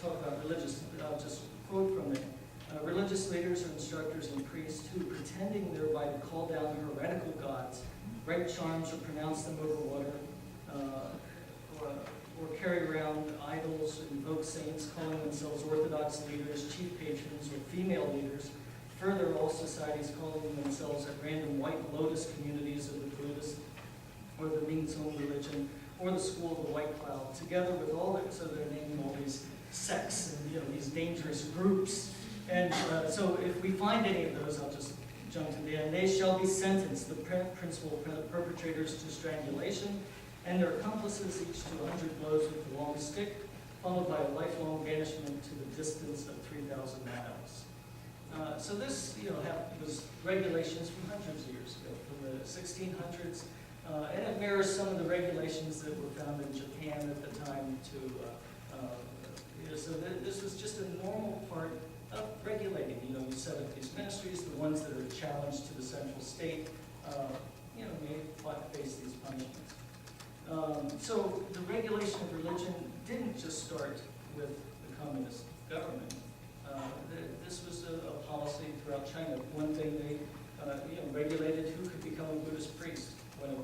talk about religious, I'll just quote from it. Religious leaders or instructors and priests who, pretending thereby to call down heretical gods, write charms or pronounce them over water, or carry around idols, invoke saints, calling themselves orthodox leaders, chief patrons, or female leaders. Further, all societies calling themselves at random white lotus communities of the Buddhist or the Ming's own religion, or the school of the White Cloud, together with all that, so they're naming all these sects and these dangerous groups. And so if we find any of those, I'll just jump to the end. They shall be sentenced, the principal perpetrators, to strangulation, and their accomplices each to 100 blows with the long stick, followed by a lifelong banishment to the distance of 3,000 miles. So this, was regulations from hundreds of years ago, from the 1600s. And it mirrors some of the regulations that were found in Japan at the time too. So this was just a normal part of regulating. You set up these ministries, the ones that are challenged to the central state, may face these punishments. So the regulation of religion didn't just start with the communist government. This was a policy throughout China. One thing they regulated who could become a Buddhist priest. When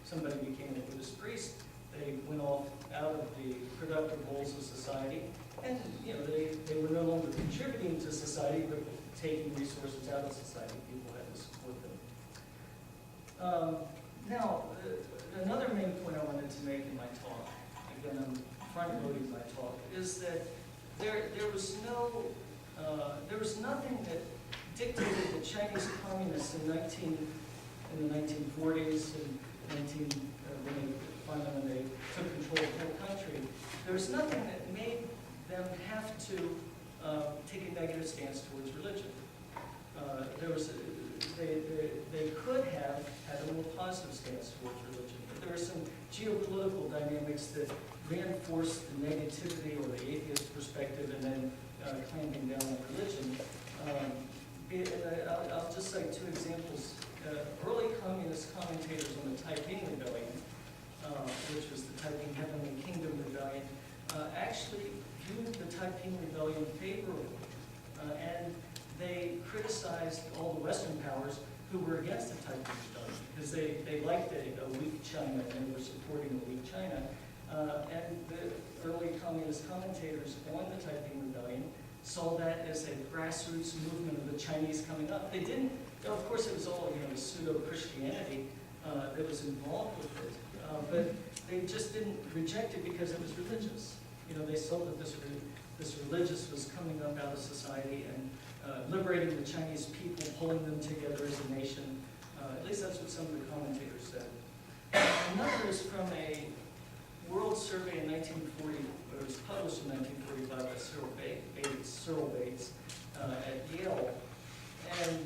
somebody became a Buddhist priest, they went off out of the productive roles of society, and they were no longer contributing to society, but taking resources out of society. People had to support them. Now, another main point I wanted to make in my talk, again I'm front-loading my talk, is that there was nothing that dictated the Chinese communists in the 1940s and when they took control of the whole country. There was nothing that made them have to take a negative stance towards religion. They could have had a more positive stance towards religion, but there were some geopolitical dynamics that reinforced the negativity or the atheist perspective and then clamping down on religion. I'll just cite two examples. Early communist commentators on the Taiping Rebellion, which was the Taiping Heavenly Kingdom Rebellion, actually viewed the Taiping Rebellion favorably, and they criticized all the Western powers who were against the Taiping Rebellion because they liked a weak China and they were supporting a weak China. And the early communist commentators on the Taiping Rebellion saw that as a grassroots movement of the Chinese coming up. They didn't, of course it was all pseudo-Christianity that was involved with it, but they just didn't reject it because it was religious. They saw that this religious was coming up out of society and liberating the Chinese people, pulling them together as a nation. At least that's what some of the commentators said. Another is from a World Survey in 1940, it was published in 1945 by Cyril Bates at Yale, and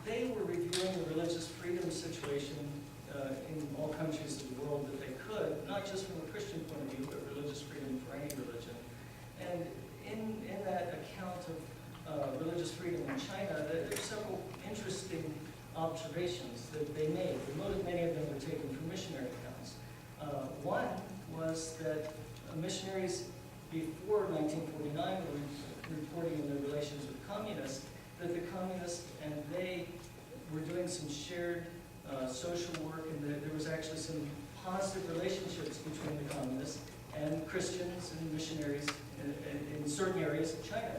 they were reviewing the religious freedom situation in all countries of the world that they could, not just from a Christian point of view, but religious freedom for any religion. And in that account of religious freedom in China, there are several interesting observations that they made. Many of them were taken from missionary accounts. One was that missionaries before 1949 were reporting in their relations with communists that the communists and they were doing some shared social work, and that there was actually some positive relationships between the communists and Christians and missionaries in certain areas of China.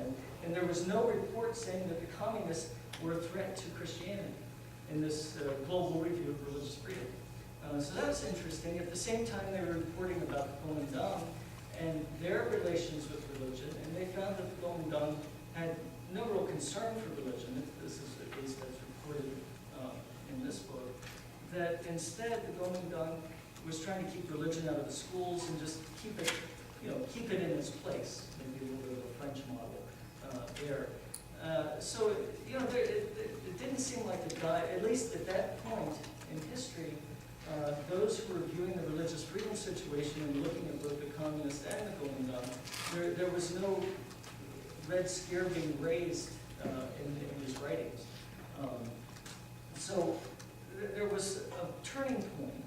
And there was no report saying that the communists were a threat to Christianity in this global review of religious freedom. So that was interesting. At the same time, they were reporting about the Kuomintang and their relations with religion, and they found that the Kuomintang had no real concern for religion. This is at least as reported in this book. That instead, the Kuomintang was trying to keep religion out of the schools and just keep it in its place. Maybe a little bit of a French model there. So it didn't seem like the guy, at least at that point in history, those who were viewing the religious freedom situation and looking at both the communists and the Kuomintang, there was no red scare being raised in his writings. So there was a turning point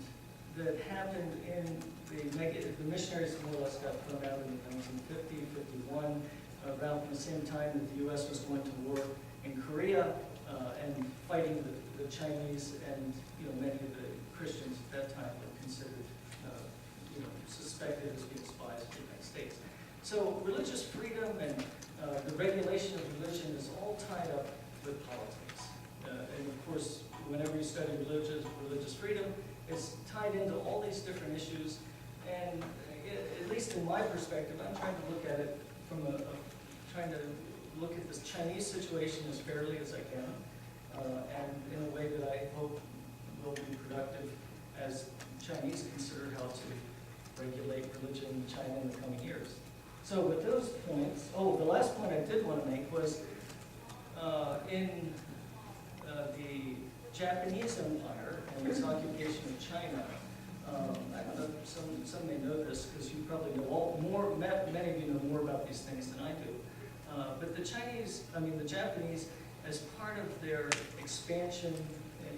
that happened in the missionaries more or less got thrown out in 1950, 51. around the same time that the U.S. was going to war in Korea and fighting the Chinese, and many of the Christians at that time were considered, suspected as being spies of the United States. So religious freedom and the regulation of religion is all tied up with politics. And of course, whenever you study religious freedom, it's tied into all these different issues. And at least in my perspective, I'm trying to look at it from trying to look at this Chinese situation as fairly as I can, and in a way that I hope will be productive as Chinese consider how to regulate religion in China in the coming years. So with those points, the last point I did want to make was in the Japanese Empire and its occupation of China. I don't know, some may know this because you probably know many of you know more about these things than I do. But the Japanese, as part of their expansion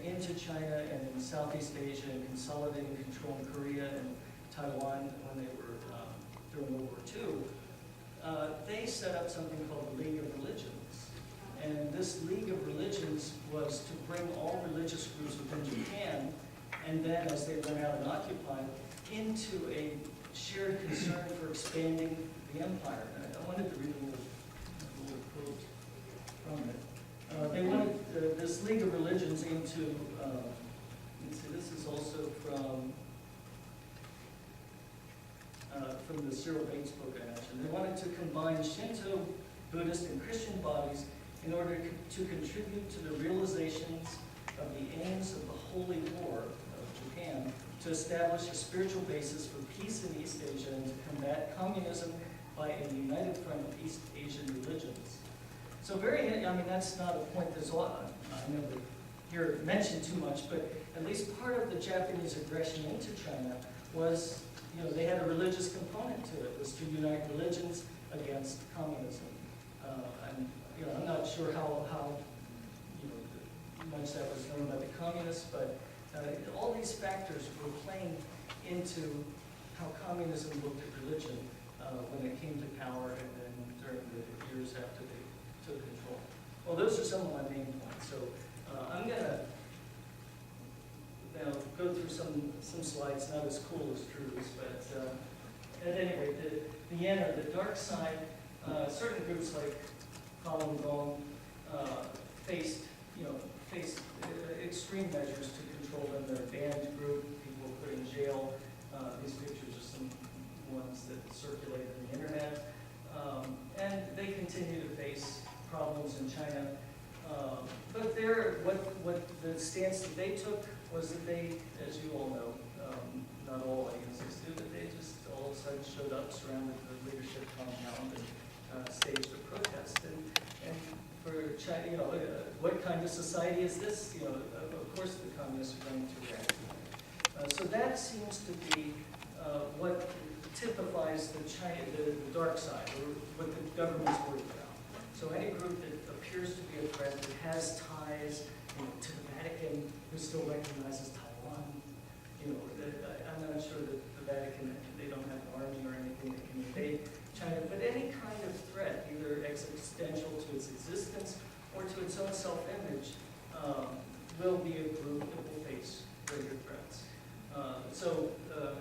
into China and in Southeast Asia and consolidating control in Korea and Taiwan when they were during World War II, they set up something called the League of Religions. And this League of Religions was to bring all religious groups within Japan, and then as they went out and occupied, into a shared concern for expanding the empire. And I wanted to read a little quote from it. They wanted this League of Religions into, let's see, this is also from the Cyril Bates book I mentioned. They wanted to combine Shinto, Buddhist, and Christian bodies in order to contribute to the realizations of the aims of the Holy War of Japan to establish a spiritual basis for peace in East Asia and to combat communism by a united front of East Asian religions. So that's not a point that's I never hear it mentioned too much, but at least part of the Japanese aggression into China was, they had a religious component to it, was to unite religions against communism. I'm not sure how much that was known by the communists, but all these factors were playing into how communism looked at religion when it came to power and then during the years after they took control. Well, those are some of my main points. So I'm going to now go through some slides, not as cool as Drew's, but at any rate, the yen, or the dark side, certain groups like Falun Gong faced extreme measures to control them. They're a banned group, people were put in jail. These pictures are some ones that circulate on the internet. And they continue to face problems in China. But what the stance that they took was that they, as you all know, not all audiences do, but they just all of a sudden showed up, surrounded the leadership compound, and staged a protest. And for China, what kind of society is this? Of course the communists are going to react to that. So that seems to be what typifies the dark side, or what the government's worried about. So any group that appears to be a threat, that has ties to the Vatican, who still recognizes Taiwan. I'm not sure that the Vatican, they don't have an army or anything that can invade China, but any kind of threat, either existential to its existence or to its own self-image, will be a group that will face greater threats. So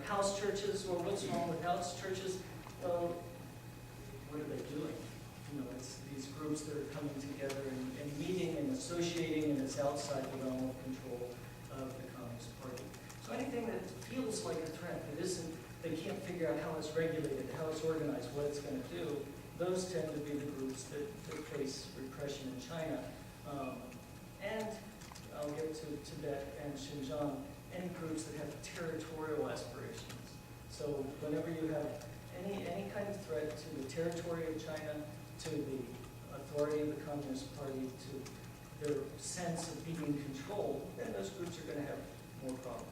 house churches, or what's wrong with house churches? Well, what are they doing? It's these groups that are coming together and meeting and associating, and it's outside the realm of control of the Communist Party. So anything that feels like a threat, that isn't, they can't figure out how it's regulated, how it's organized, what it's going to do, those tend to be the groups that face repression in China. And I'll get to Tibet and Xinjiang, any groups that have territorial aspirations. So whenever you have any kind of threat to the territory of China, to the authority of the Communist Party, to their sense of being in control, then those groups are going to have more problems.